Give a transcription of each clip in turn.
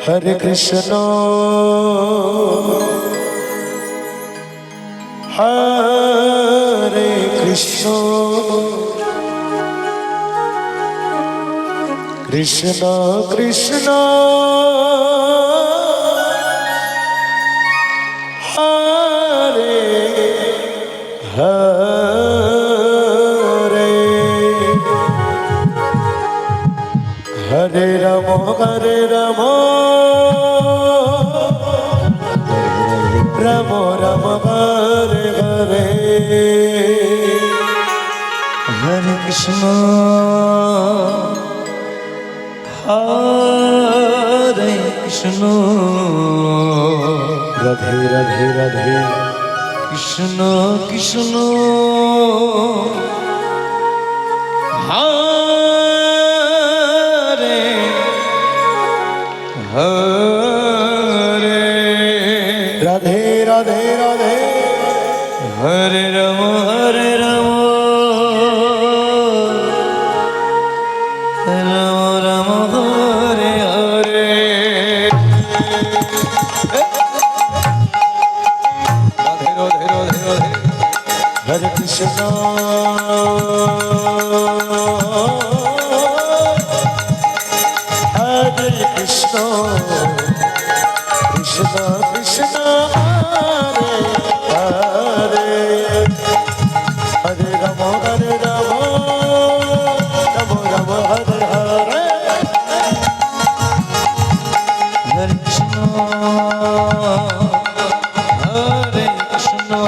Hare Krishna Hare Krishna Krishna Krishna Hare Hare Hare Rama Hare Rama Rama Rama Hare Hare Hare Krishna Hare Krishna Radhe Radhe Radhe Krishna Krishna Hare Hare Radhe Radhe Radhe Hare Rama Hare Rama Rama Rama Hare Hare Radhe Radhe Radhe Radhe Hare Krishna Hare Krishna Krishna Krishna Hare Hare Hare Rama Hare Rama Rama Rama Hare Hare Hare Krishna Hare Krishna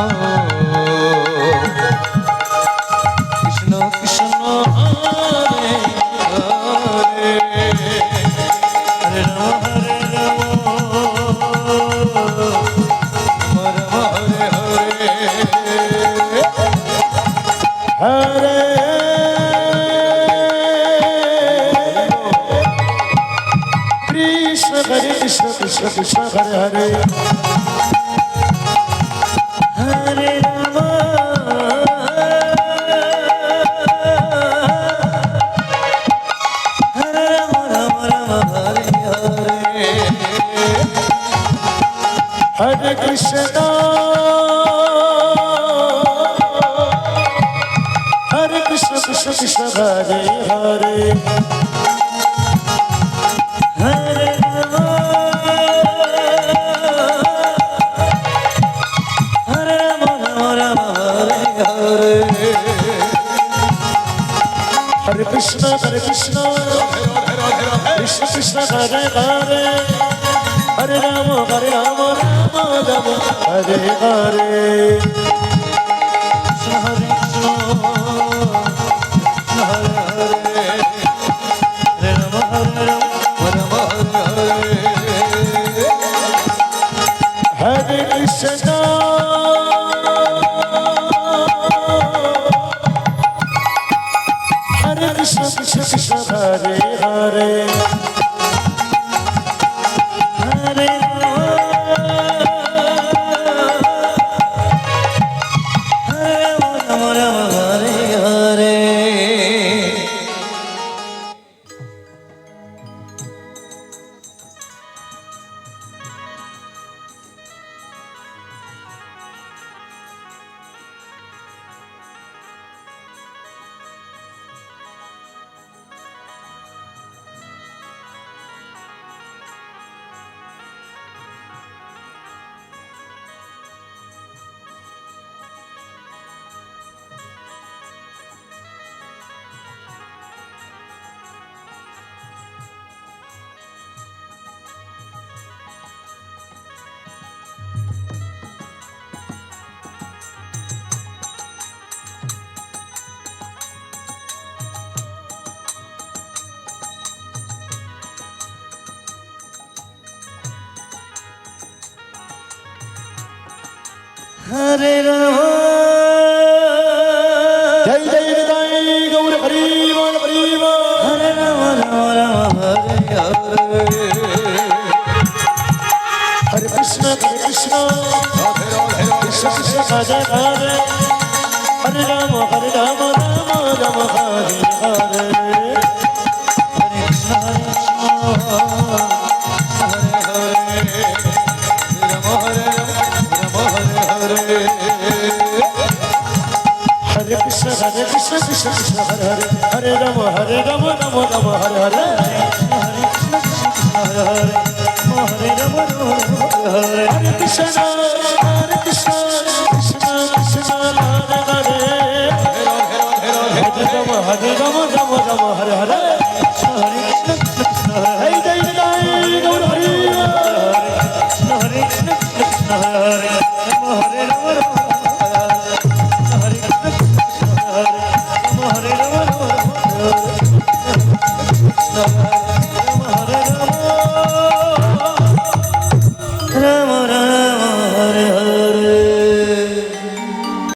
Krishna Krishna Hare Hare Hare Rama Hare Rama Rama Rama Hare Hare Hare Krishna Hare Krishna Krishna Krishna Hare Hare Hare Rama Hare Rama Rama Rama Hare Hare Hare Krishna Hare Krishna Krishna Krishna Hare Hare Hare Rama Hare Rama Rama Rama Hare Hare Hare Krishna Krishna Krishna Hare Hare Hare Rama Rama Rama Hare Hare Krishna Hare Krishna Krishna Hare Hare Hare Rama Rama Hare Hare Hare Krishna Hare Krishna Krishna Krishna Hare Hare Hare Rama Rama Hare Hare Hare Rama Jai Jai Jai Gaur Hari Bol Hari Bol Hare Rama Rama Rama Hare Hare Hare Krishna Krishna Krishna Krishna Hare Hare Hare Rama Rama Rama Hare Hare Hare Krishna Hare Krishna Krishna Hare Krishna Krishna Krishna Hare Hare Hare Ram Ram Ram Hare Hare Hare Ram Hare Hare Krishna Krishna Krishna Krishna Hare Hare Hare Ram Ram